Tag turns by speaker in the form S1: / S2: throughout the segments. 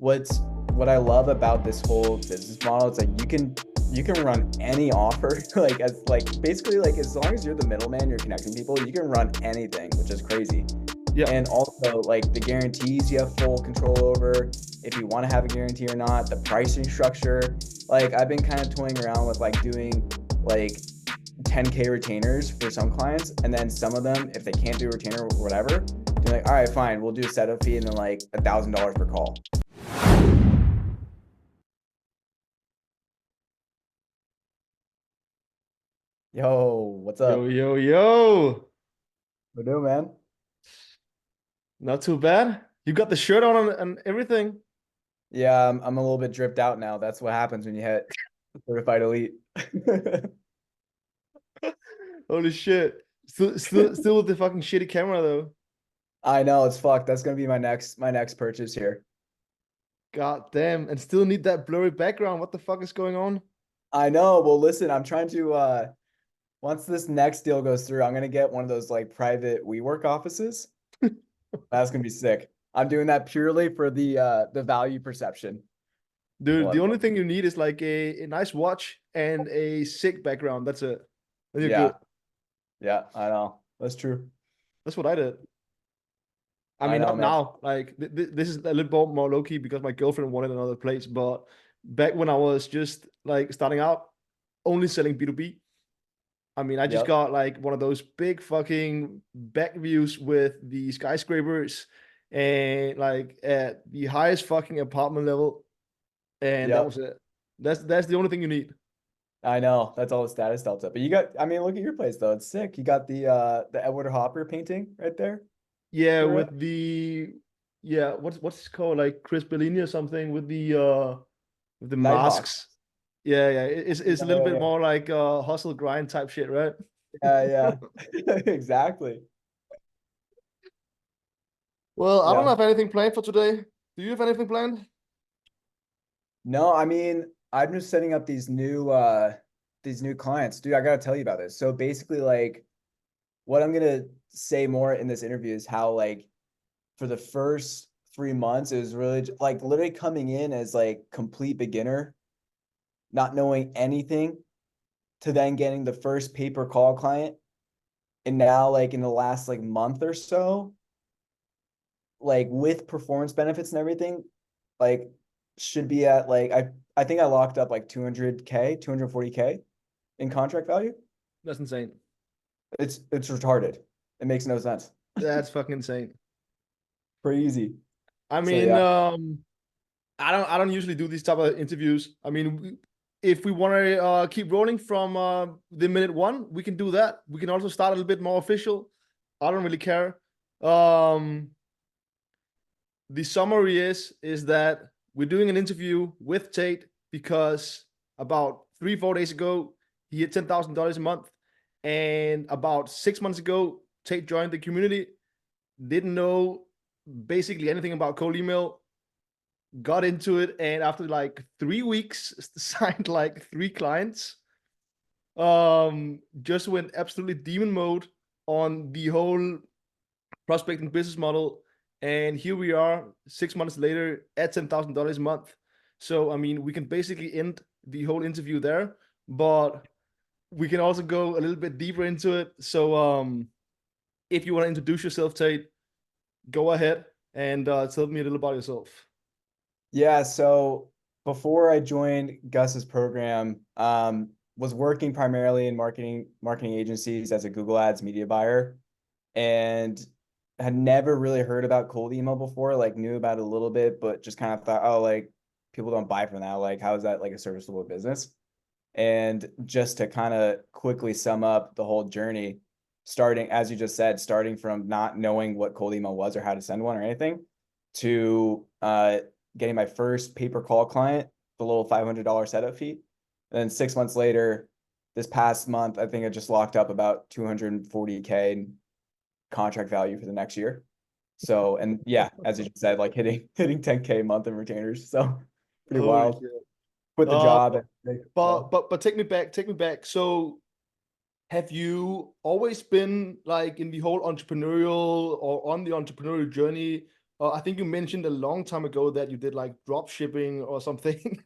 S1: What I love about this whole business model is like you can run any offer like as like basically like as long as you're the middleman, you're connecting people, you can run anything, which is crazy.
S2: Yeah.
S1: And also like the guarantees you have full control over if you want to have a guarantee or not, the pricing structure. Like I've been kind of toying around with like doing like 10K retainers for some clients, and then some of them, if they can't do a retainer or whatever, they're like, all right, fine, we'll do a setup fee and then like $1,000 per call. Yo, what's
S2: Yo,
S1: up?
S2: yo, yo.
S1: What do, man?
S2: Not too bad. You got the shirt on and everything.
S1: Yeah, I'm a little bit dripped out now. That's what happens when you hit certified elite.
S2: Holy shit. Still with the fucking shitty camera though.
S1: I know it's fucked. That's gonna be my next purchase here.
S2: God damn. And still need that blurry background. What the fuck is going on?
S1: I know. Well, listen, I'm trying to once this next deal goes through, I'm gonna get one of those like private WeWork offices. That's gonna be sick. I'm doing that purely for the value perception.
S2: Dude, the
S1: Well,
S2: only thing you need is like a nice watch and a sick background. That's it. Then you're good.
S1: yeah, yeah, I know. That's true.
S2: That's what I did. I
S1: I
S2: mean,
S1: know,
S2: not
S1: man.
S2: now. Like this is a little bit more low key because my girlfriend wanted another place. But back when I was just like starting out, only selling B2B. I mean, I just
S1: Yep.
S2: got like one of those big fucking back views with the skyscrapers and like at the highest fucking apartment level, and that
S1: Yep.
S2: was it. That's the only thing you need.
S1: I know. That's all the status delta. But you got, I mean, look at your place though. It's sick. You got the Edward Hopper painting right there.
S2: Yeah,
S1: You're right.
S2: with the yeah, what's it called, like Chris Bellini or something with the
S1: Nighthawk.
S2: masks. Yeah, yeah, it's
S1: Yeah,
S2: a little
S1: yeah,
S2: bit
S1: yeah.
S2: more like hustle grind type shit, right?
S1: Yeah, yeah. Exactly.
S2: Well, I don't
S1: Yeah.
S2: have anything planned for today. Do you have anything planned?
S1: No, I mean, I'm just setting up these new clients. Dude, I gotta tell you about this. So basically, like what I'm gonna say more in this interview is how like for the first 3 months, it was really like literally coming in as like complete beginner, not knowing anything, to then getting the first paper call client. And now, like in the last like month or so, like with performance benefits and everything, like should be at like I think I locked up like 200K, 240K in contract value.
S2: That's insane.
S1: It's retarded. It makes no sense.
S2: That's fucking insane.
S1: Crazy.
S2: I
S1: So
S2: mean,
S1: yeah.
S2: I don't usually do these type of interviews. I mean, if we want to keep rolling from the minute one, we can do that. We can also start a little bit more official. I don't really care. Um, the summary is that we're doing an interview with Tate because about 3 4 days ago he hit $10,000 a month, and about 6 months ago Tate joined the community. Didn't know basically anything about cold email, got into it, and after like 3 weeks signed like 3 clients. Just went absolutely demon mode on the whole prospecting business model, and here we are 6 months later at $10,000 a month. So I mean, we can basically end the whole interview there, but we can also go a little bit deeper into it. So if you want to introduce yourself, Tate, go ahead and tell me a little about yourself.
S1: Yeah, so before I joined Gus's program, was working primarily in marketing agencies as a Google Ads media buyer, and had never really heard about cold email before, like knew about it a little bit, but just kind of thought, oh, like people don't buy from that. Like, how is that like a serviceable business? And just to kind of quickly sum up the whole journey, starting, as you just said, starting from not knowing what cold email was or how to send one or anything, to getting my first pay-per call client, the little $500 setup fee. And then 6 months later, this past month, I think I just locked up about 240K in contract value for the next year. So, and yeah, as you just said, like hitting 10K a month in retainers. So pretty
S2: Holy
S1: wild.
S2: shit.
S1: Quit the
S2: Uh,
S1: job. So
S2: but take me back, take me back. So have you always been like in the whole entrepreneurial or on the entrepreneurial journey I think you mentioned a long time ago that you did like drop shipping or something.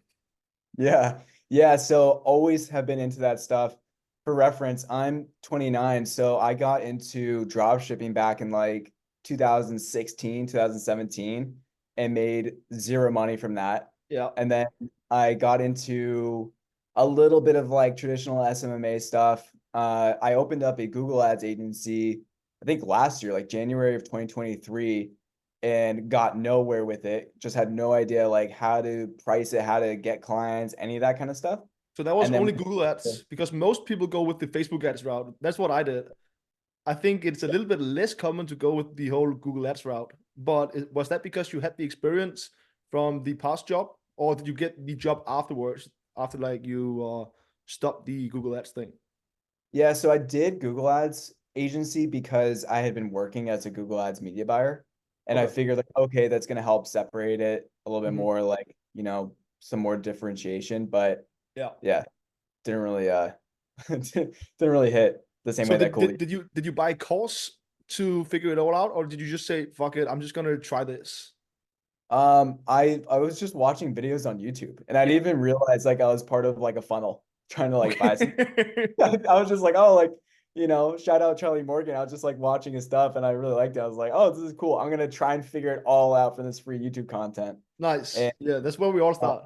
S1: Yeah. Yeah. So always have been into that stuff. For reference, I'm 29. So I got into drop shipping back in like 2016, 2017 and made zero money from that.
S2: Yeah.
S1: And then I got into a little bit of like traditional SMMA stuff. I opened up a Google Ads agency, I think last year, like January of 2023, and got nowhere with it. Just had no idea like how to price it, how to get clients, any of that kind of stuff.
S2: So that was
S1: And then
S2: only Google Ads because most people go with the Facebook Ads route. That's what I did. I think it's a little bit less common to go with the whole Google Ads route. But was that because you had the experience from the past job, or did you get the job afterwards, after like you stopped the Google Ads thing?
S1: yeah, so I did Google Ads agency because I had been working as a Google Ads media buyer. And I
S2: Okay.
S1: figured like, okay, that's gonna help separate it a little bit
S2: Mhm.
S1: more, like, some more differentiation. But
S2: Yeah.
S1: yeah, didn't really didn't really hit the same
S2: So
S1: way that
S2: did,
S1: cold.
S2: did did you did you buy a course to figure it all out, or did you just say, "Fuck it, I'm just gonna try this"?
S1: I was just watching videos on YouTube and I
S2: Yeah.
S1: didn't even realize like I was part of like a funnel trying to like buy some.
S2: Okay.
S1: I was just like, oh, like, shout out Charlie Morgan. I was just like watching his stuff and I really liked it. I was like, oh, this is cool. I'm gonna try and figure it all out for this free YouTube content.
S2: Nice.
S1: And
S2: Yeah, that's where we all
S1: uh,
S2: start.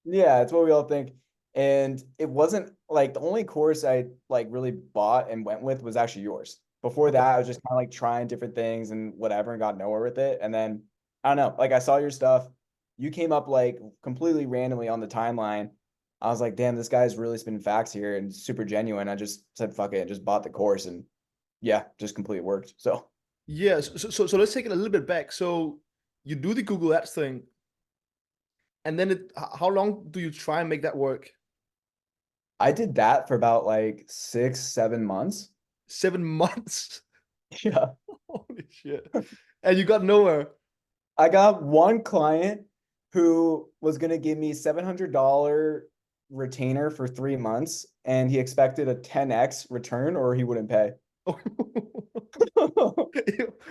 S1: yeah, it's what we all think. And it wasn't like the only course I like really bought and went with was actually yours. Before
S2: Okay.
S1: that, I was just kind of like trying different things and whatever and got nowhere with it. And then I don't know, like I saw your stuff. You came up like completely randomly on the timeline. I was like, damn, this guy's really spinning facts here and super genuine. I just said, fuck it, just bought the course and yeah, just completely worked. So
S2: Yes. So let's take it a little bit back. So you do the Google Ads thing, and then how long do you try and make that work?
S1: I did that for about like 6, 7 months.
S2: 7 months.
S1: Yeah.
S2: Holy shit. And you got nowhere.
S1: I got one client who was going to give me $700 retainer for 3 months, and he expected a 10x return or he wouldn't pay.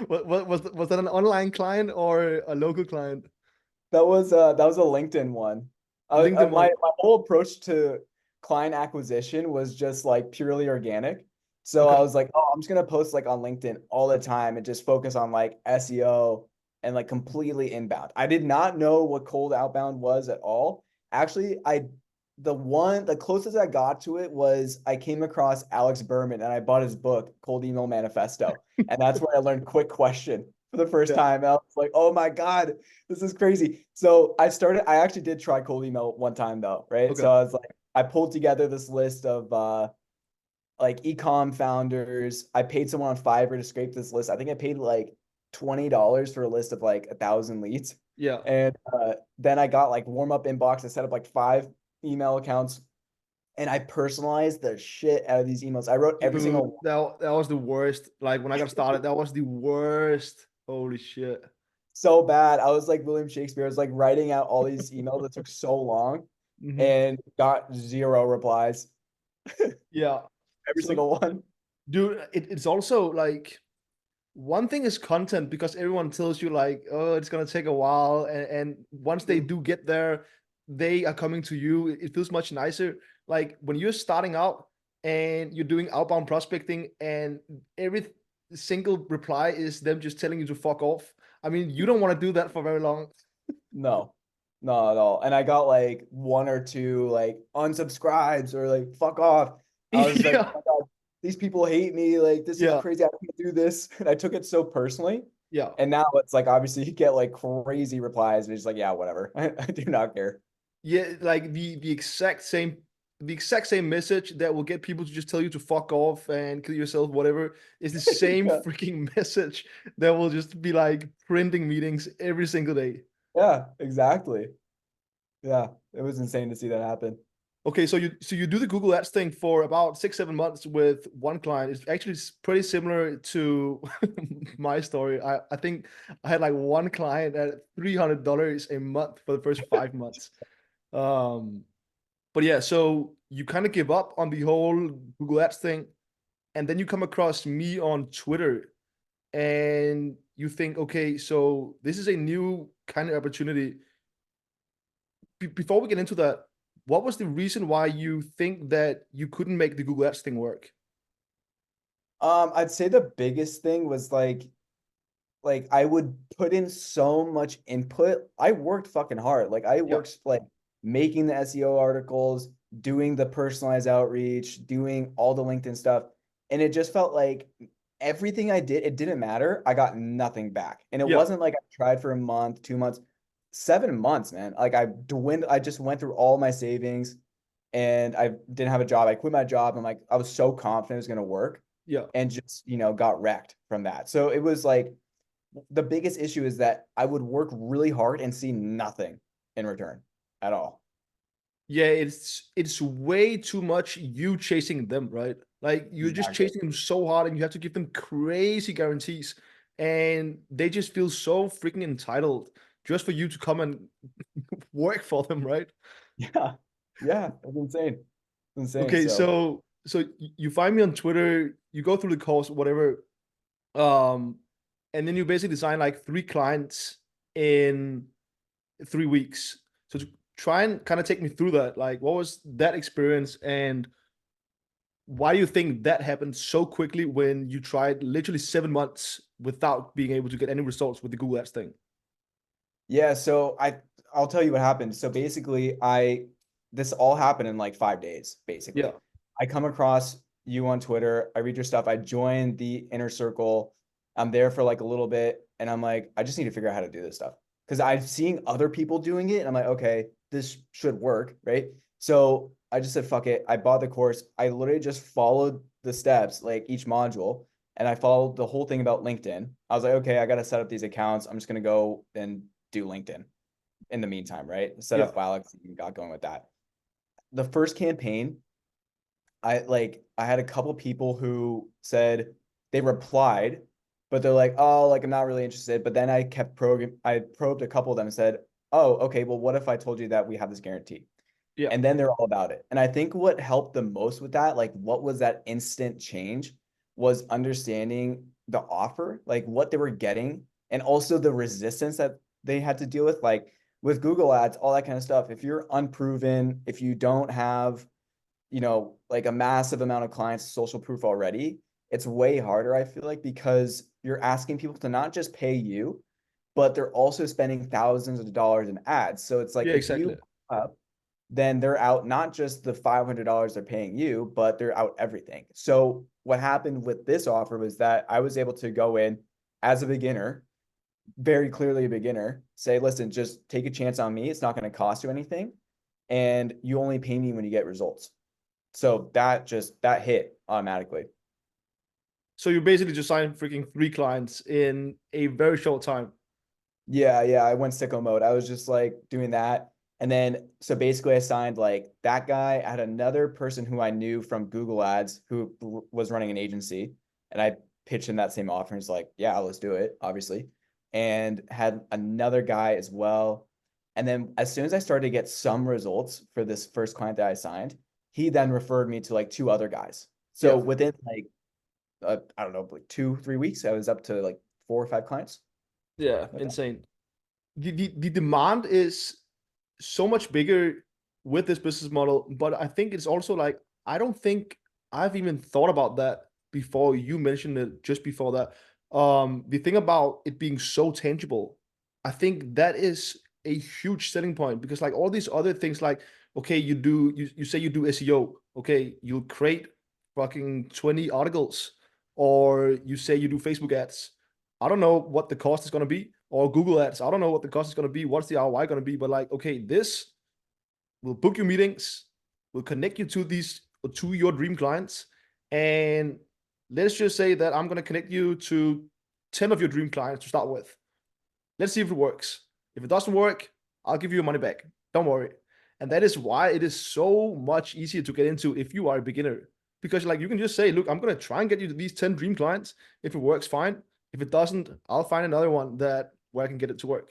S2: Was that an online client or a local client?
S1: That was a LinkedIn one.
S2: LinkedIn one.
S1: My whole approach to client acquisition was just like purely organic. So I
S2: Okay.
S1: was like, oh, I'm just gonna post like on LinkedIn all the time and just focus on like SEO and like completely inbound. I did not know what cold outbound was at all. Actually, the closest I got to it was I came across Alex Berman and I bought his book, Cold Email Manifesto. And that's where I learned quick question for the first
S2: Yeah.
S1: time. And I was like, oh my God, this is crazy. I actually did try cold email one time though, right?
S2: Okay.
S1: So I was like, I pulled together this list of like ecom founders. I paid someone on Fiverr to scrape this list. I think I paid like $20 for a list of like 1,000 leads.
S2: Yeah.
S1: And then I got like warm up inbox. I set up like 5 email accounts and I personalized the shit out of these emails. I wrote every
S2: Dude,
S1: single
S2: that was the worst. Like when I got started, that was the worst. Holy shit.
S1: so bad. I was like William Shakespeare. I was like writing out all these emails that took so long
S2: Hmm.
S1: and got zero replies.
S2: Yeah.
S1: Every
S2: So,
S1: single one.
S2: dude, it's also like one thing is content because everyone tells you like, oh, it's gonna take a while, and once they do get there, they are coming to you. It feels much nicer. Like when you're starting out and you're doing outbound prospecting, and every single reply is them just telling you to fuck off. I mean, you don't want to do that for very long.
S1: No, not at all. And I got like one or two like unsubscribes or like fuck off. I was like,
S2: Yeah,
S1: oh my God, these people hate me. Like, this is
S2: yeah,
S1: crazy. I can't do this. And I took it so personally.
S2: yeah.
S1: And now it's like obviously you get like crazy replies, but it's like, yeah, whatever. I do not care.
S2: Yeah, like the exact same message that will get people to just tell you to fuck off and kill yourself, whatever, is the same
S1: Yeah.
S2: freaking message that will just be like printing meetings every single day.
S1: Yeah, exactly. Yeah. It was insane to see that happen.
S2: Okay, so you do the Google Ads thing for about 6, 7 months with one client. It's actually pretty similar to my story. I think I had like one client at $300 a month for the first 5 months. Um, But yeah, so you kind of give up on the whole Google Ads thing, and then you come across me on Twitter, and you think, okay, so this is a new kind of opportunity. Before we get into that, what was the reason why you think that you couldn't make the Google Ads thing work?
S1: I'd say the biggest thing was like I would put in so much input. I worked fucking hard. Like I
S2: Yep.
S1: worked like making the SEO articles, doing the personalized outreach, doing all the LinkedIn stuff. And it just felt like everything I did, it didn't matter. I got nothing back. And it
S2: Yep.
S1: wasn't like I tried for a month, 2 months, 7 months, man. Like I just went through all my savings and I didn't have a job. I quit my job. I'm like, I was so confident it was gonna work
S2: Yeah.
S1: and just, got wrecked from that. So it was like the biggest issue is that I would work really hard and see nothing in return at all.
S2: Yeah, it's way too much you chasing them, right? Like you're just
S1: Exactly.
S2: chasing them so hard and you have to give them crazy guarantees and they just feel so freaking entitled just for you to come and work for them, right?
S1: Yeah. Yeah. It's insane. It's insane.
S2: Okay,
S1: So
S2: so you find me on Twitter, you go through the course, whatever, um, and then you basically sign like 3 clients in 3 weeks. So to try and kind of take me through that, like what was that experience and why do you think that happened so quickly when you tried literally 7 months without being able to get any results with the Google Ads thing?
S1: yeah, so I'll tell you what happened. So basically this all happened in like 5 days,
S2: Yeah,
S1: basically. I come across you on Twitter, I read your stuff, I join the inner circle. I'm there for like a little bit and I'm like, I just need to figure out how to do this stuff. Because I've seen other people doing it and I'm like, okay, this should work, right? So I just said, fuck it. I bought the course. I literally just followed the steps, like each module, and I followed the whole thing about LinkedIn. I was like, okay, I got to set up these accounts. I'm just going to go and do LinkedIn in the meantime, right? Set
S2: yeah,
S1: up Alex and got going with that. The first campaign, I had a couple people who said they replied, but they're like, oh, like I'm not really interested. But then I probed a couple of them and said, oh, okay, well, what if I told you that we have this guarantee?
S2: yeah,
S1: And then they're all about it. And I think what helped the most with that, like what was that instant change, was understanding the offer, like what they were getting, and also the resistance that they had to deal with, like with Google Ads, all that kind of stuff. If you're unproven, if you don't have, like a massive amount of clients, social proof already, it's way harder, I feel like, because you're asking people to not just pay you, but they're also spending thousands of dollars in ads. So it's like
S2: yeah,
S1: if
S2: exactly.
S1: you up then they're out not just the $500 they're paying you, but they're out everything. So what happened with this offer was that I was able to go in as a beginner, very clearly a beginner, say, listen, just take a chance on me. It's not going to cost you anything. And you only pay me when you get results. So that hit automatically.
S2: So you basically just signed freaking 3 clients in a very short time.
S1: Yeah, yeah. I went sicko mode. I was just like doing that. And then, so basically, I signed like that guy. I had another person who I knew from Google Ads who was running an agency. And I pitched him that same offer. And he's like, yeah, let's do it, obviously. And had another guy as well. And then, as soon as I started to get some results for this first client that I signed, he then referred me to like two other guys. So
S2: Yeah,
S1: within like, I don't know, like 2, 3 weeks, I was up to like 4 or 5 clients
S2: yeah,
S1: like that.
S2: insane. The demand is so much bigger with this business model, but I think it's also like I don't think I've even thought about that before you mentioned it just before that. The thing about it being so tangible, I think that is a huge selling point because like all these other things like okay, you say you do SEO, okay, you create fucking 20 articles or you say you do Facebook ads. I don't know what the cost is going to be or Google ads. I don't know what the cost is going to be. What's the ROI going to be? But like, okay, this will book you meetings, will connect you to your dream clients. And let's just say that I'm going to connect you to 10 of your dream clients to start with. Let's see if it works. If it doesn't work, I'll give you your money back. Don't worry. And that is why it is so much easier to get into if you are a beginner. Because like you can just say, look, I'm gonna try and get you to these 10 dream clients. If it works, fine. If it doesn't, I'll find another one that where I can get it to work.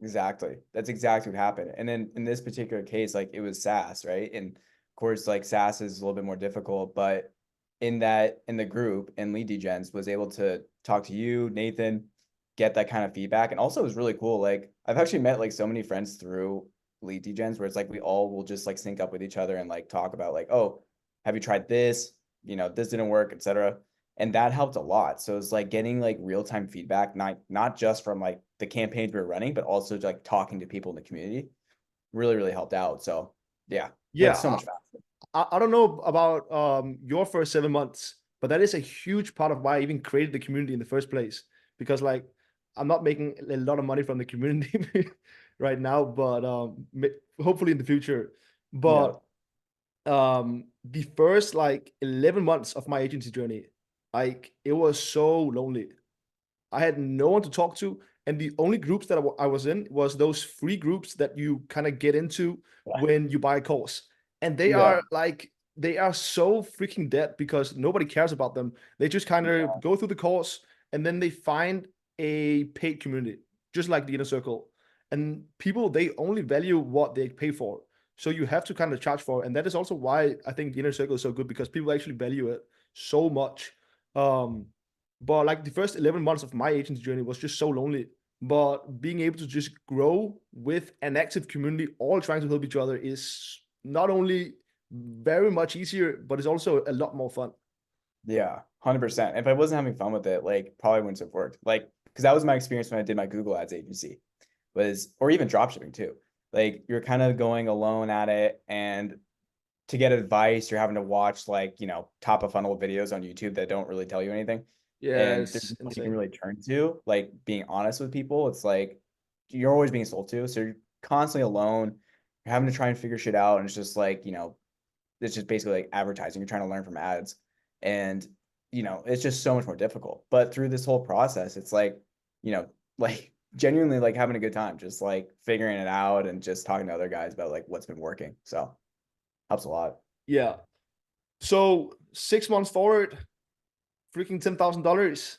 S1: Exactly. That's exactly what happened. And then in this particular case, like it was SaaS, right? And of course, like SaaS is a little bit more difficult, but in the group in Lead Degens was able to talk to you, Nathan, get that kind of feedback. And also it was really cool. Like I've actually met like so many friends through lead degens where it's like we all will just like sync up with each other and like talk about like, oh, have you tried this? You know, this didn't work, etc. And that helped a lot. So it's like getting like real-time feedback, not just from like the campaigns we were running, but also like talking to people in the community really, really helped out. So yeah, went so
S2: Yeah,
S1: much faster.
S2: I don't know about your first 7 months, but that is a huge part of why I even created the community in the first place. Because like I'm not making a lot of money from the community right now, but hopefully in the future.
S1: Yeah.
S2: But the first like 11 months of my agency journey, like it was so lonely. I had no one to talk to, and the only groups that I was in was those free groups that you kind of get into when you buy a course, and they
S1: Yeah.
S2: are like they are so freaking dead because nobody cares about them. They just kind of go through the course and then they find a paid community, just like the inner circle. And people they only value what they pay for. So you have to kind of charge for it. And that is also why I think the inner circle is so good because people actually value it so much. Um, but like the first 11 months of my agency journey was just so lonely. But being able to just grow with an active community, all trying to help each other, is not only very much easier, but it's also a lot more fun.
S1: Yeah, 100%. If I wasn't having fun with it, like probably wouldn't have worked. Like, because that was my experience when I did my Google Ads agency, was or even dropshipping too. Like you're kind of going alone at it, and to get advice, you're having to watch like, top of funnel videos on YouTube that don't really tell you anything.
S2: Yeah,
S1: And there's
S2: it's
S1: no one you can
S2: insane.
S1: really turn to, like being honest with people. It's like you're always being sold to. So you're constantly alone. You're having to try and figure shit out. And it's just like, it's just basically like advertising. You're trying to learn from ads. And, it's just so much more difficult. But through this whole process, it's like, like genuinely like having a good time, just like figuring it out and just talking to other guys about like what's been working. So helps a lot.
S2: Yeah. So 6 months forward, freaking $10,000.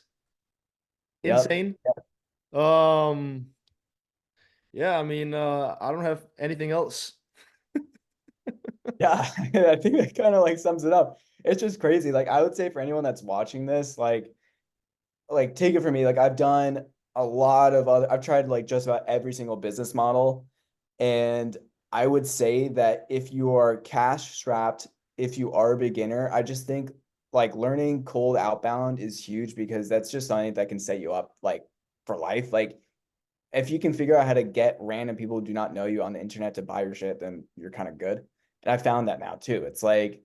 S1: Yep.
S2: Insane. Um, yeah, I mean, I don't have anything else.
S1: Yeah. I think that kind of like sums it up. It's just crazy. Like I would say for anyone that's watching this, like take it from me, like I've done a lot of other, I've tried like just about every single business model. And I would say that if you are cash strapped, if you are a beginner, I just think like learning cold outbound is huge because that's just something that can set you up like for life. Like if you can figure out how to get random people who do not know you on the internet to buy your shit, then you're kind of good. And I found that now too. It's like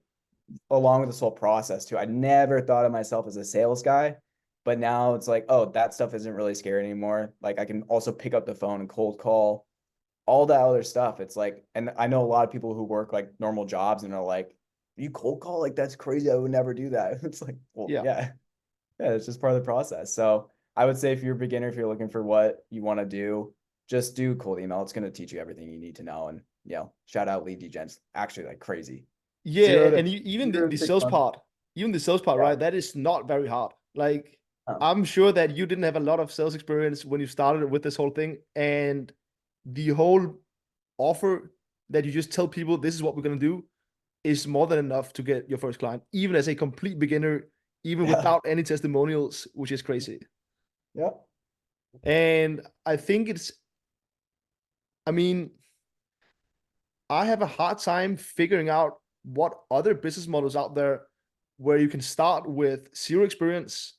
S1: along with this whole process too. I never thought of myself as a sales guy, but now it's like, oh, that stuff isn't really scary anymore. Like I can also pick up the phone and cold call, all that other stuff. It's like, and I know a lot of people who work like normal jobs and are like, you cold call? Like that's crazy. I would never do that. It's like, well,
S2: Yeah.
S1: yeah, it's just part of the process. So I would say if you're a beginner, if you're looking for what you want to do, just do cold email. It's going to teach you everything you need to know. And shout out lead degens. Actually, like crazy.
S2: Yeah,
S1: Zero to
S2: and even the,
S1: zero to
S2: the
S1: six
S2: sales
S1: months.
S2: part, even the sales part,
S1: Yeah.
S2: right? That is not very hard. Like,
S1: Um,
S2: I'm sure that you didn't have a lot of sales experience when you started with this whole thing, and the whole offer that you just tell people this is what we're gonna do is more than enough to get your first client, even as a complete beginner, even
S1: yeah.
S2: without any testimonials, which is crazy.
S1: Yeah.
S2: And I think I mean, I have a hard time figuring out what other business models out there where you can start with zero experience,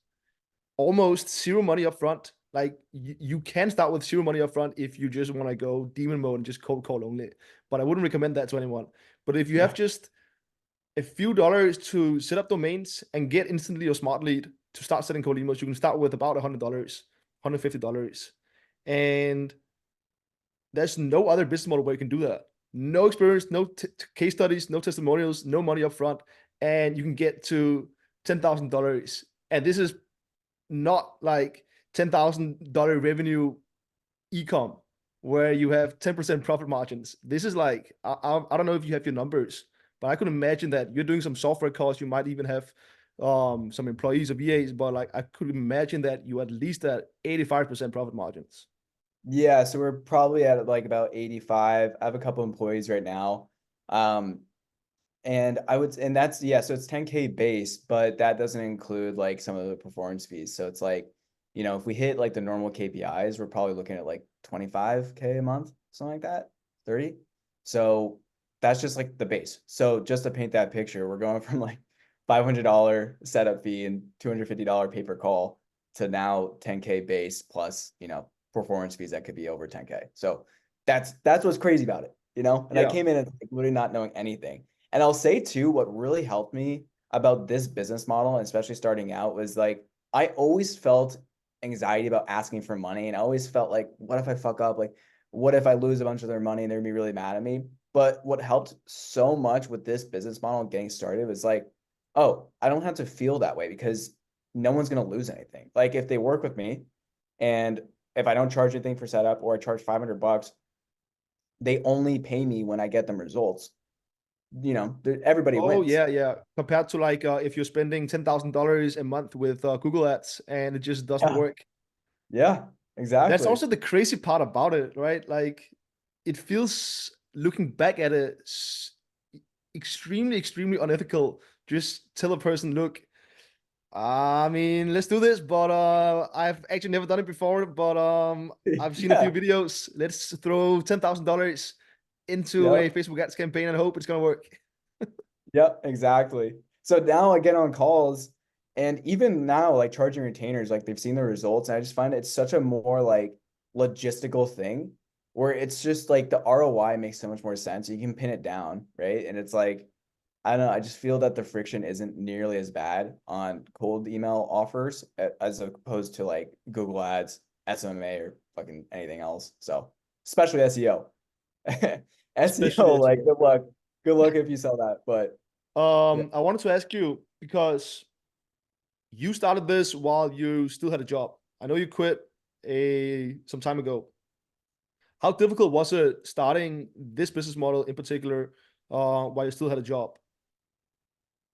S2: almost zero money up front. Like you can start with zero money up front if you just want to go demon mode and just cold call only. But I wouldn't recommend that to anyone. But if you have
S1: Yeah.
S2: just a few dollars to set up domains and get instantly your smart lead to start setting cold emails, you can start with about $100, $150. And there's no other business model where you can do that. No experience, no case studies, no testimonials, no money up front, and you can get to $10,000. And this is not like $10,000 revenue ecom where you have 10% profit margins. This is like I don't know if you have your numbers, but I could imagine that you're doing some software costs. You might even have some employees or VAs, but like I could imagine that you at least at 85% profit margins.
S1: Yeah, so we're probably at like about 85. I have a couple employees right now. Um, and that's, yeah, so it's 10K base, but that doesn't include like some of the performance fees. So it's like if we hit like the normal KPIs, we're probably looking at like 25K a month, something like that, 30. So that's just like the base. So just to paint that picture, we're going from like $500 setup fee and $250 pay per call to now 10K base plus, performance fees that could be over 10K. So that's what's crazy about it, And I
S2: Yeah.
S1: came in and like, literally not knowing anything. And I'll say too, what really helped me about this business model, and especially starting out, was like I always felt anxiety about asking for money, and I always felt like, what if I fuck up? Like, what if I lose a bunch of their money and they're gonna be really mad at me? But what helped so much with this business model getting started was like, oh, I don't have to feel that way because no one's gonna lose anything. Like if they work with me and if I don't charge anything for setup or I charge $500, they only pay me when I get them results. Everybody
S2: Oh
S1: wins.
S2: yeah, yeah. Compared to like if you're spending $10,000 a month with Google Ads and it just doesn't
S1: Yeah.
S2: work.
S1: Yeah,
S2: That's
S1: exactly.
S2: also the crazy part about it, right? Like it feels looking back at it extremely, extremely unethical. Just tell a person, look, I mean, let's do this, but I've actually never done it before, but I've seen a few
S1: Yeah.
S2: videos. Let's throw $10,000 into a
S1: Yep.
S2: Facebook ads campaign and hope it's gonna work.
S1: Yep, exactly. So now I get on calls and even now like charging retainers, like they've seen the results. And I just find it's such a more like logistical thing where it's just like the ROI makes so much more sense. You can pin it down, right? And it's like, I don't know, I just feel that the friction isn't nearly as bad on cold email offers as opposed to like Google Ads, SMA, or fucking anything else. So especially SEO.
S2: Especially
S1: SEO, like
S2: SEO.
S1: good luck. Good luck if you sell that. But yeah.
S2: I wanted to ask you because you started this while you still had a job. I know you quit a some time ago. How difficult was it starting this business model in particular while you still had a job?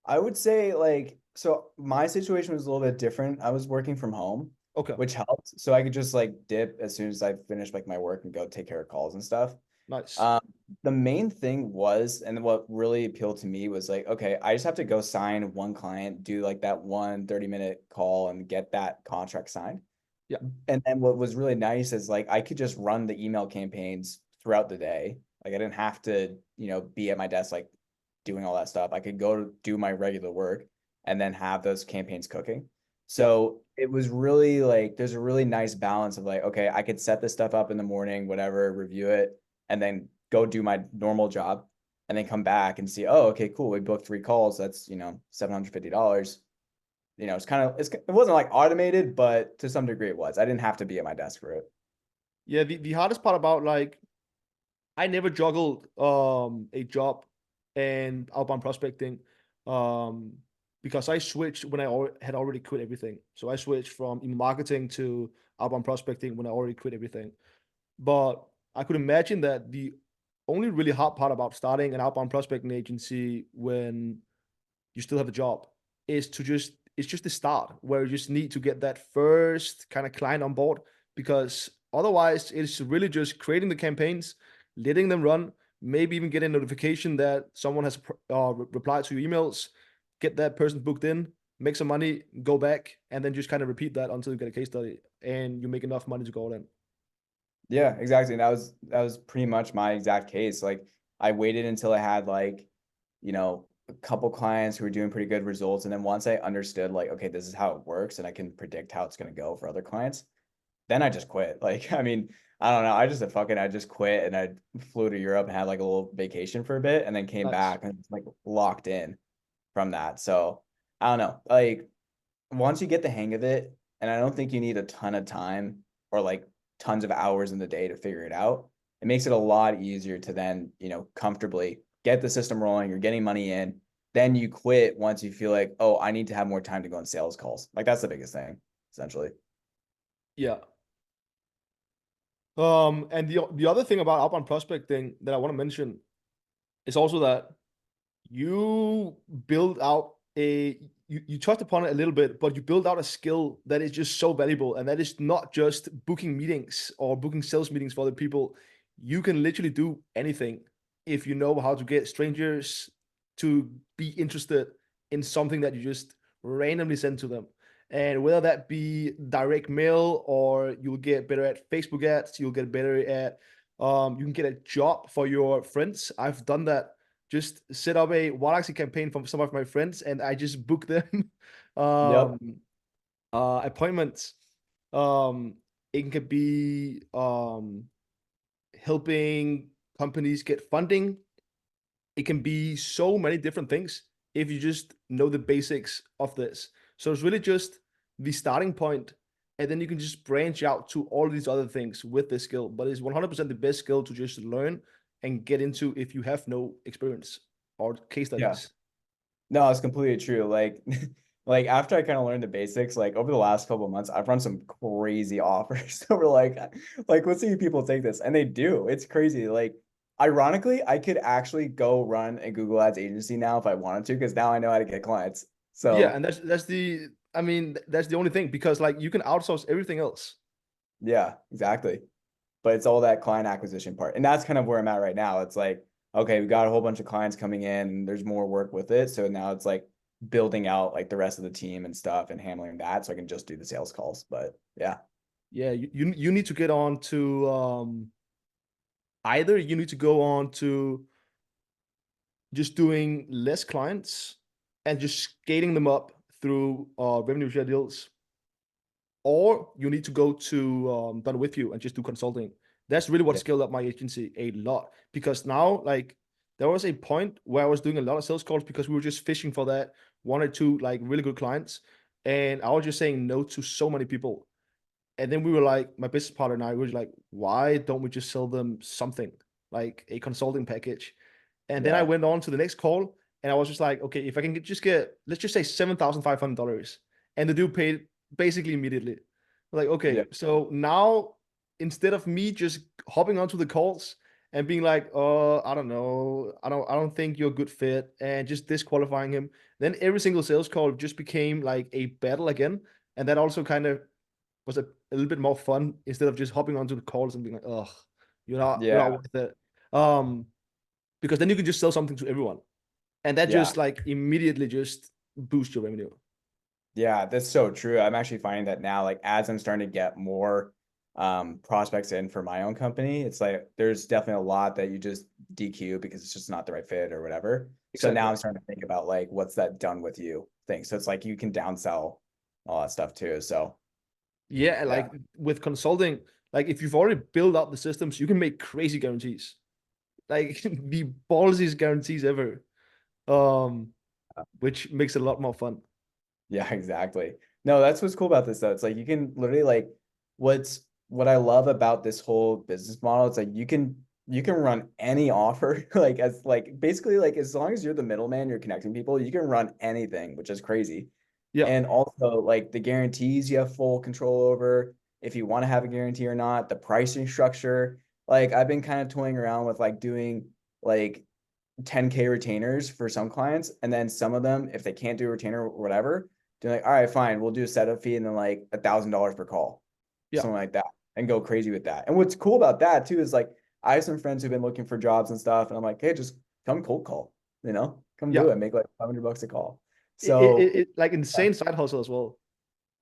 S1: I would say like so my situation was a little bit different. I was working from home,
S2: Okay,
S1: which helped. So I could just like dip as soon as I finished like my work and go take care of calls and stuff.
S2: nice.
S1: Um, the main thing was, and what really appealed to me was like, okay, I just have to go sign one client, do like that 30-minute call and get that contract signed.
S2: Yeah,
S1: And then what was really nice is like I could just run the email campaigns throughout the day. Like I didn't have to, be at my desk like doing all that stuff. I could go to do my regular work and then have those campaigns cooking.
S2: yeah,
S1: So it was really like there's a really nice balance of like, okay, I could set this stuff up in the morning, whatever, review it, and then go do my normal job and then come back and see, oh, okay, cool. We booked 3 calls. That's, $750. It wasn't like automated, but to some degree it was. I didn't have to be at my desk for it.
S2: yeah. The hardest part about like I never juggled a job and outbound prospecting um because I switched when I had already quit everything. So I switched from email marketing to outbound prospecting when I already quit everything. But I could imagine that the only really hard part about starting an outbound prospecting agency when you still have a job is to just it's just the start where you just need to get that first kind of client on board because otherwise it's really just creating the campaigns, letting them run, maybe even get a notification that someone has replied to your emails, get that person booked in, make some money, go back, and then just kind of repeat that until you get a case study and you make enough money to go all in.
S1: Yeah, exactly. And that was pretty much my exact case. Like I waited until I had like, a couple clients who were doing pretty good results. And then once I understood like, okay, this is how it works and I can predict how it's going to go for other clients, then I just quit. Like, I mean, I don't know. I just quit and I flew to Europe and had like a little vacation for a bit and then came
S2: Nice.
S1: back and like locked in from that. So I don't know. Like once you get the hang of it, and I don't think you need a ton of time or like tons of hours in the day to figure it out, it makes it a lot easier to then, comfortably get the system rolling, you're getting money in. Then you quit once you feel like, oh, I need to have more time to go on sales calls. Like that's the biggest thing, essentially.
S2: Yeah. And the other thing about outbound prospecting that I want to mention is also that you build out you touched upon it a little bit, but you build out a skill that is just so valuable, and that is not just booking meetings or booking sales meetings for other people. You can literally do anything if you know how to get strangers to be interested in something that you just randomly send to them. And whether that be direct mail, or you'll get better at Facebook ads, you'll get better at you can get a job for your friends. I've done that. Just set up a Wallaxy campaign for some of my friends, and I just book them
S1: Yep.
S2: um appointments. Um it could be helping companies get funding. It can be so many different things if you just know the basics of this. So it's really just the starting point, and then you can just branch out to all these other things with this skill. But it's 100% the best skill to just learn and get into if you have no experience or case
S1: Yeah.
S2: studies.
S1: No, it's completely true. Like, like after I kind of learned the basics, like over the last couple of months, I've run some crazy offers over like let's see if people take this, and they do. It's crazy. Like, ironically, I could actually go run a Google Ads agency now if I wanted to, because now I know how to get clients.
S2: Yeah,
S1: So
S2: and that's the I mean that's the only thing, because like you can outsource everything else.
S1: yeah, exactly. But it's all that client acquisition part, and that's kind of where I'm at right now. It's like, okay, we got a whole bunch of clients coming in, and there's more work with it. So now it's like building out like the rest of the team and stuff and handling that, so I can just do the sales calls. But yeah,
S2: Yeah, you need to get on to either you need to go on to just doing less clients and just scaling them up through revenue share deals, or you need to go to done with you and just do consulting. That's really what
S1: yeah,
S2: scaled up my agency a lot, because now like there was a point where I was doing a lot of sales calls because we were just fishing for that one or two like really good clients, and I was just saying no to so many people. And then we were like, my business partner and I were like, why don't we just sell them something like a consulting package? And then I
S1: yeah,
S2: went on to the next call, and I was just like, okay, if I can just get, let's just say $7,500, and the dude paid basically immediately. Like,
S1: yeah,
S2: okay, so now instead of me just hopping onto the calls and being like, oh, I don't know, I don't think you're a good fit, and just disqualifying him, then every single sales call just became like a battle again, and that also kind of was a little bit more fun instead of just hopping onto the calls and being like, oh, you're not
S1: yeah,
S2: worth it. Um, because then you can just sell something to everyone, and that
S1: yeah.
S2: just like immediately just boosts your revenue.
S1: Yeah, that's so true. I'm actually finding that now, like as I'm starting to get more prospects in for my own company, it's like there's definitely a lot that you just DQ because it's just not the right fit or whatever. So now
S2: Exactly.
S1: I'm starting to think about like what's that done with you thing. So it's like you can downsell all that stuff too. So
S2: Yeah,
S1: yeah,
S2: like with consulting, like if you've already built out the systems, you can make crazy guarantees, like the ballsiest guarantees ever, um, which makes it a lot more fun.
S1: yeah, exactly. No, that's what's cool about this though. It's like you can literally like what I love about this whole business model. It's like you can run any offer like as like basically like as long as you're the middleman, you're connecting people, you can run anything, which is crazy.
S2: Yeah,
S1: And also like the guarantees you have full control over if you want to have a guarantee or not, the pricing structure. Like I've been kind of toying around with like doing like 10K retainers for some clients. And then some of them, if they can't do a retainer or whatever, they're like, all right, fine, we'll do a setup fee and then like $1,000 per call,
S2: yeah,
S1: something like that, and go crazy with that. And what's cool about that too is like I have some friends who've been looking for jobs and stuff, and I'm like, hey, just come cold call, come
S2: yeah.
S1: do it, make like $500 a call.
S2: It, it,
S1: So
S2: it like insane side hustle as well.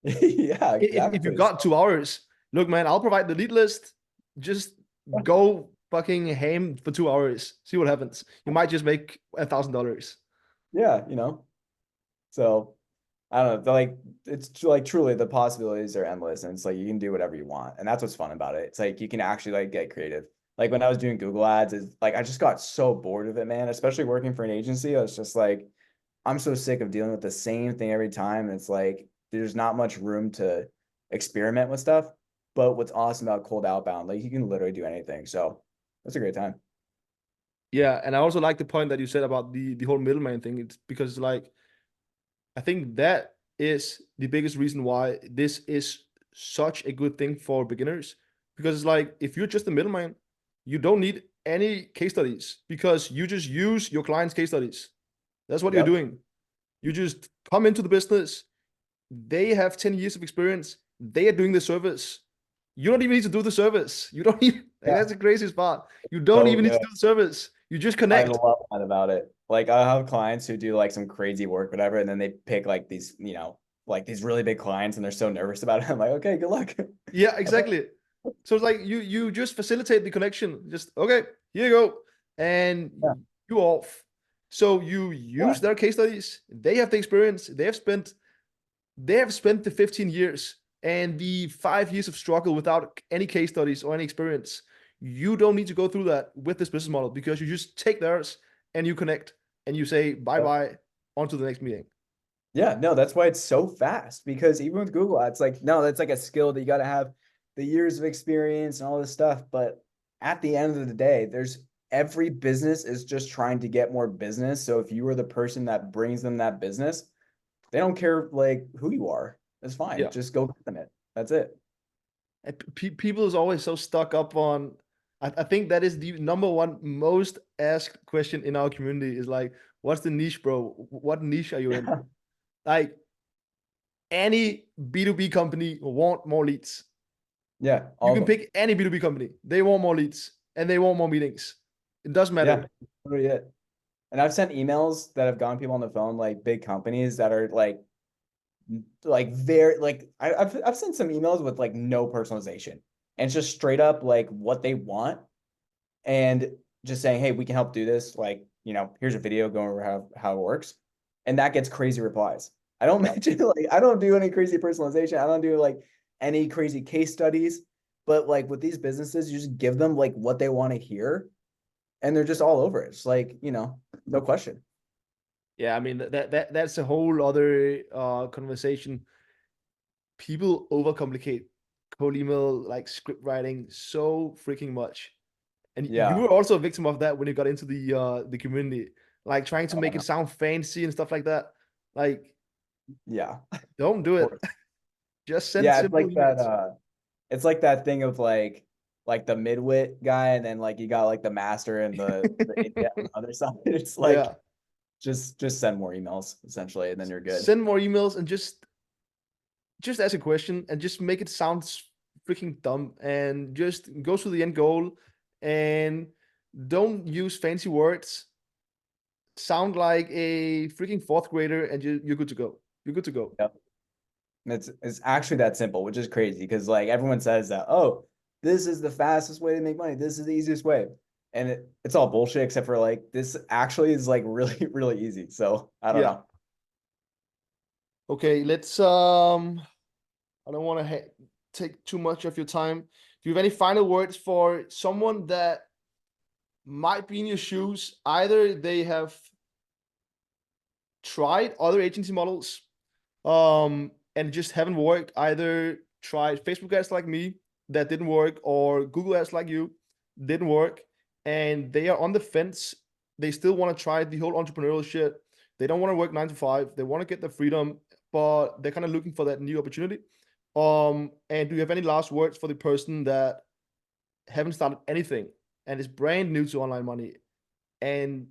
S1: yeah,
S2: If you
S1: exactly.
S2: got 2 hours, look, man, I'll provide the lead list. Just go fucking ham for 2 hours. See what happens. You might just make $1,000.
S1: Yeah, so I don't know, like it's like truly the possibilities are endless, and it's like you can do whatever you want, and that's what's fun about it. It's like you can actually like get creative. Like when I was doing Google Ads, is like I just got so bored of it, man. Especially working for an agency, I was just like, I'm so sick of dealing with the same thing every time. And it's like there's not much room to experiment with stuff. But what's awesome about cold outbound, like you can literally do anything. So that's a great time.
S2: Yeah, and I also like the point that you said about the whole middleman thing. It's because like I think that is the biggest reason why this is such a good thing for beginners. Because it's like if you're just a middleman, you don't need any case studies, because you just use your client's case studies. That's what you're
S1: Yep.
S2: doing. You just come into the business. They have 10 years of experience. They are doing the service. You don't even need to do the service. You don't even, like,
S1: Yeah.
S2: that's the craziest part. You don't
S1: So
S2: even need to
S1: good.
S2: do the service. You just
S1: I
S2: connect.
S1: love that about it. Like I have clients who do like some crazy work, whatever, and then they pick like these, like these really big clients and they're so nervous about it. I'm like, okay, good luck.
S2: Yeah, exactly. So it's like you just facilitate the connection. Just okay, here you go, and
S1: Yeah,
S2: you off. So you use
S1: yeah,
S2: their case studies. They have the experience. They have spent the 15 years and the 5 years of struggle without any case studies or any experience. You don't need to go through that with this business model because you just take theirs and you connect and you say bye
S1: yeah.
S2: bye on to the next meeting.
S1: Yeah, no, that's why it's so fast because even with Google Ads, like, no, that's like a skill that you got to have the years of experience and all this stuff. But at the end of the day, there's every business is just trying to get more business. So if you are the person that brings them that business, they don't care like who you are. It's fine.
S2: Yeah.
S1: Just go get them it. That's it.
S2: And people is always so stuck up on. I think that is the number one most asked question in our community is like, what's the niche, bro? What niche are you in?
S1: Yeah.
S2: Like any B2B company want more leads.
S1: Yeah,
S2: You
S1: all
S2: can
S1: of them.
S2: pick any B2B company. They want more leads and they want more meetings. It doesn't
S1: Yeah,
S2: matter.
S1: literally it. And I've sent emails that have gone people on the phone, like big companies that are like very like I've sent some emails with like no personalization and it's just straight up like what they want and just saying, hey, we can help do this, like, you know, here's a video going over how it works, and that gets crazy replies. I don't
S2: Yeah.
S1: mention like I don't do any crazy personalization, I don't do like any crazy case studies, but like with these businesses you just give them like what they want to hear and they're just all over it. It's like, you know, no question.
S2: Yeah, I mean that's a whole other conversation. People overcomplicate cold email like script writing so freaking much. And you
S1: Yeah.
S2: were also a victim of that when you got into the community, like trying to
S1: Oh,
S2: make it
S1: no.
S2: sound fancy and stuff like that. Like,
S1: Yeah,
S2: don't do
S1: of
S2: it.
S1: course.
S2: Just send
S1: Yeah, it's
S2: simple
S1: like that
S2: emails.
S1: it's like that thing of like the midwit guy and then like you got like the master and the idiot on the other side. It's like
S2: Yeah.
S1: just send more emails essentially and then you're good.
S2: Send more emails and just ask a question and just make it sound freaking dumb and just go to the end goal and don't use fancy words. Sound like a freaking fourth grader and you're good to go. You're good to go.
S1: Yep. It's actually that simple, which is crazy because like everyone says that, oh, this is the fastest way to make money. This is the easiest way. And it's all bullshit except for like this actually is like really, really easy. So I don't
S2: Yeah.
S1: know.
S2: Okay, let's I don't want to take too much of your time. Do you have any final words for someone that might be in your shoes? Either they have tried other agency models and just haven't worked, either tried Facebook ads like me that didn't work, or Google ads like you didn't work, and they are on the fence. They still want to try the whole entrepreneurial shit. They don't want to work 9 to 5. They want to get the freedom, but they're kind of looking for that new opportunity. And do you have any last words for the person that haven't started anything and is brand new to online money and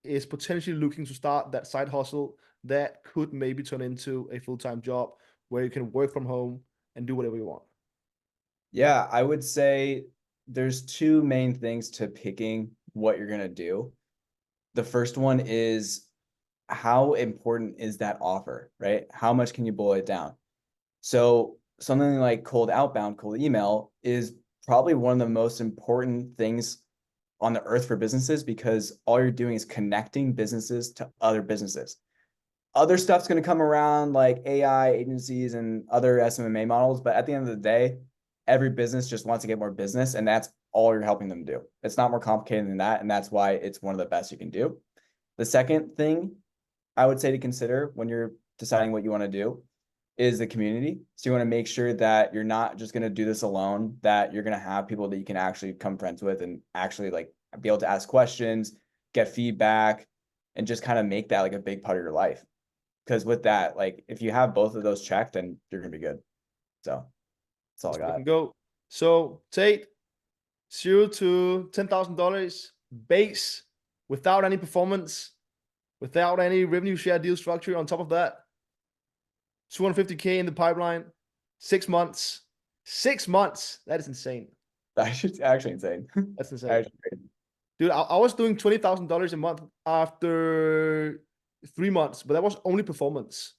S2: is potentially looking to start that side hustle that could maybe turn into a full-time job where you can work from home and do whatever you want?
S1: Yeah, I would say there's two main things to picking what you're gonna do. The first one is how important is that offer, right? How much can you boil it down? So something like cold outbound, cold email is probably one of the most important things on the earth for businesses because all you're doing is connecting businesses to other businesses. Other stuff's going to come around like AI agencies and other SMMA models, but at the end of the day, every business just wants to get more business, and that's all you're helping them do. It's not more complicated than that, and that's why it's one of the best you can do. The second thing I would say to consider when you're deciding what you want to do is the community. So you want to make sure that you're not just going to do this alone, that you're going to have people that you can actually become friends with and actually like be able to ask questions, get feedback, and just kind of make that like a big part of your life. Because with that, like if you have both of those checked, then you're gonna be good. So that's all I
S2: Let's
S1: got.
S2: fucking go. So Tate, $0 to $10,000 base without any performance, without any revenue share deal structure on top of that. 250K in the pipeline, 6 months. 6 months. That is insane.
S1: That's actually insane.
S2: That's insane.
S1: Actually crazy.
S2: Dude, I was doing $20,000 a month after 3 months, but that was only performance.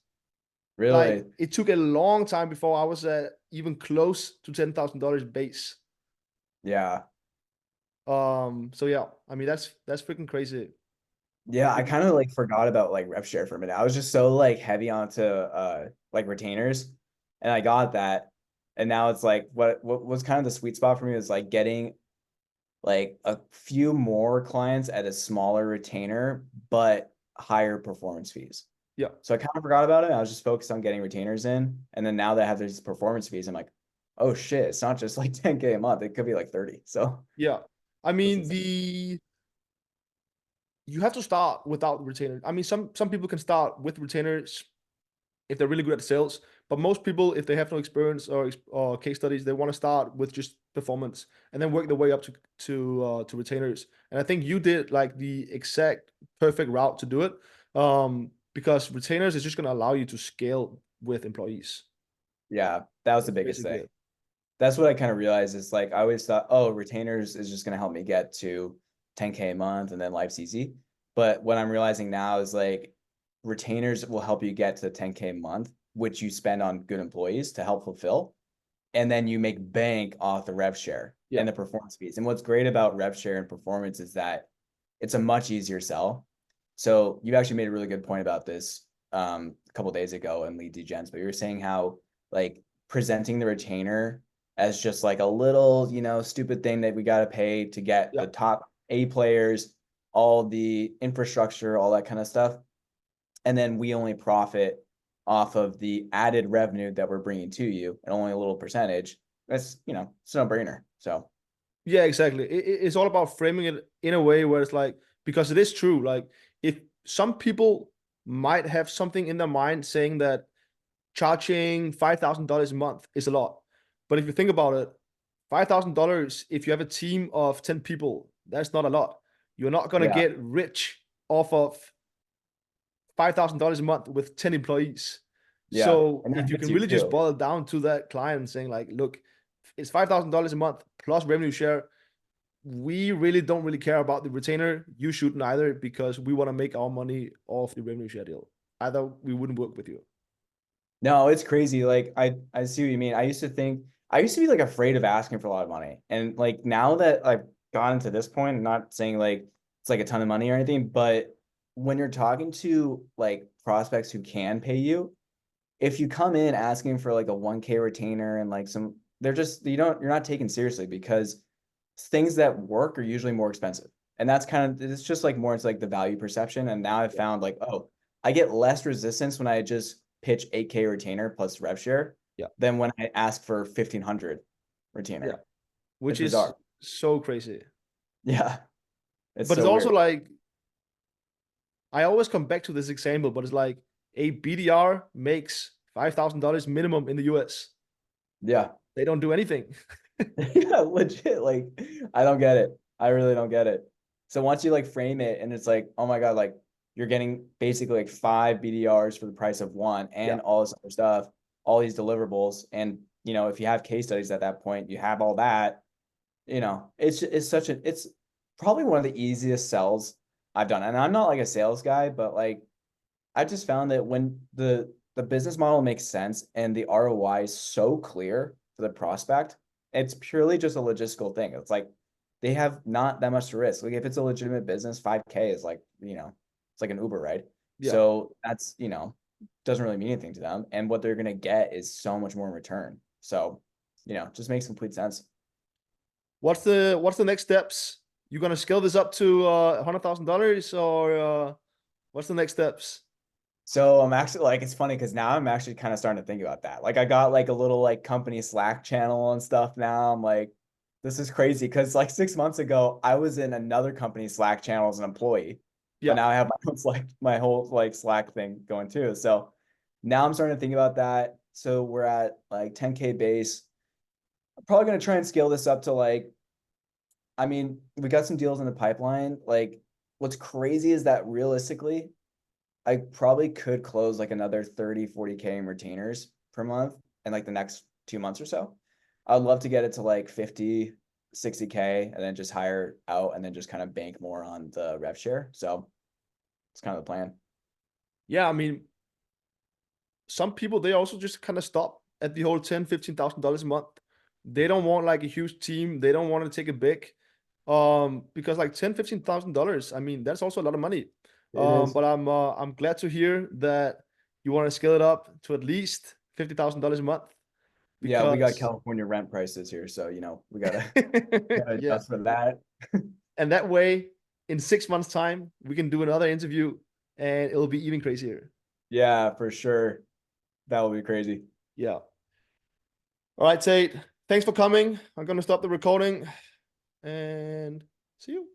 S2: Like
S1: Really?
S2: it took a long time before I was even close to $10,000 base.
S1: Yeah.
S2: So yeah, I mean that's freaking crazy.
S1: Yeah, I
S2: Freaking
S1: kind of
S2: crazy.
S1: like forgot about like rev share for a minute. I was just so like heavy onto like retainers, and I got that. And now it's like what was kind of the sweet spot for me was like getting like a few more clients at a smaller retainer, but higher performance fees.
S2: Yeah,
S1: So I kind of forgot about it. I was just focused on getting retainers in. And then now that I have these performance fees, I'm like, oh shit, it's not just like 10K a month. It could be like 30. So
S2: yeah. I
S1: that's
S2: mean
S1: insane.
S2: the you have to start without retainers. I mean some people can start with retainers if they're really good at sales. But most people, if they have no experience or case studies, they want to start with just performance and then work their way up to retainers. And I think you did like the exact perfect route to do it, because retainers is just going to allow you to scale with employees.
S1: Yeah, that was the
S2: That's
S1: biggest
S2: basically
S1: thing.
S2: it.
S1: That's what I kind of realized is like I always thought, oh, retainers is just going to help me get to 10K a month and then life's easy. But what I'm realizing now is like retainers will help you get to 10K a month, which you spend on good employees to help fulfill. And then you make bank off the rev share
S2: Yeah,
S1: and the performance fees. And what's great about rev share and performance is that it's a much easier sell. So you actually made a really good point about this a couple days ago in Lead Degens, but you were saying how like presenting the retainer as just like a little, stupid thing that we got to pay to get
S2: yeah,
S1: the top A players, all the infrastructure, all that kind of stuff. And then we only profit off of the added revenue that we're bringing to you and only a little percentage. That's, it's no brainer. So,
S2: yeah, exactly. It's all about framing it in a way where it's like, because it is true. Like if some people might have something in their mind saying that charging $5,000 a month is a lot. But if you think about it, $5,000, if you have a team of 10 people, that's not a lot. You're not going to
S1: yeah.
S2: get rich off of $5,000 a month with 10 employees.
S1: Yeah.
S2: So
S1: And that
S2: if you
S1: hits
S2: can
S1: you
S2: really just
S1: too.
S2: boil down to that client saying like, look, it's $5,000 a month plus revenue share. We really don't really care about the retainer. You shouldn't either because we want to make our money off the revenue share deal. Either we wouldn't work with you.
S1: No, it's crazy. Like I see what you mean. I used to be like afraid of asking for a lot of money. And like now that I've gotten to this point, I'm not saying like it's like a ton of money or anything, but when you're talking to like prospects who can pay you, if you come in asking for like a 1K retainer and like they're just you're not taken seriously because things that work are usually more expensive. And that's it's just like more it's like the value perception. And now I've
S2: Yeah.
S1: found like, oh, I get less resistance when I just pitch 8K retainer plus rev share
S2: Yeah.
S1: than when I ask for 1500
S2: Yeah.
S1: retainer.
S2: Which
S1: It's
S2: is
S1: bizarre.
S2: so crazy.
S1: Yeah, it's
S2: But it's
S1: so
S2: also
S1: weird.
S2: like I always come back to this example, but it's like a BDR makes $5,000 minimum in the US.
S1: Yeah.
S2: They don't do anything.
S1: Yeah, legit. Like, I don't get it. I really don't get it. So once you like frame it and it's like, oh my God, like you're getting basically like 5 BDRs for the price of one
S2: Yeah.
S1: and all this other stuff, all these deliverables. And, if you have case studies at that point, you have all that, it's probably one of the easiest sells I've done. And I'm not like a sales guy, but like I just found that when the business model makes sense and the ROI is so clear for the prospect, it's purely just a logistical thing. It's like they have not that much to risk. Like if it's a legitimate business, 5K is like, it's like an Uber ride.
S2: Yeah.
S1: So that's, doesn't really mean anything to them. And what they're gonna get is so much more in return. So, just makes complete sense.
S2: What's the next steps? You gonna scale this up to $100,000 or what's the next steps?
S1: So I'm actually like it's funny because now I'm actually kind of starting to think about that. Like I got like a little like company Slack channel and stuff now. I'm like, this is crazy because like 6 months ago I was in another company Slack channel as an employee, but
S2: Yeah.
S1: now I have my own Slack, my whole like Slack thing going too. So now I'm starting to think about that. So we're at like 10K base. I'm probably gonna try and scale this up to like, I mean, we got some deals in the pipeline. Like what's crazy is that realistically I probably could close like another 30, 40K in retainers per month in like the next 2 months or so. I'd love to get it to like 50, 60K and then just hire out and then just kind of bank more on the rev share. So it's kind of the plan.
S2: Yeah, I mean, some people, they also just kind of stop at the whole $10,000-15,000 a month. They don't want like a huge team. They don't want to take it big. Because like $10,000-15,000, I mean, that's also a lot of money.
S1: It is.
S2: But I'm glad to hear that you want to scale it up to at least $50,000 a month,
S1: Yeah, we got
S2: because
S1: California rent prices here, so we gotta gotta
S2: yeah.
S1: adjust for that.
S2: And that way, in 6 months' time, we can do another interview and it'll be even crazier.
S1: Yeah, for sure. That will be crazy.
S2: Yeah. All right, Tate. Thanks for coming. I'm gonna stop the recording and see you.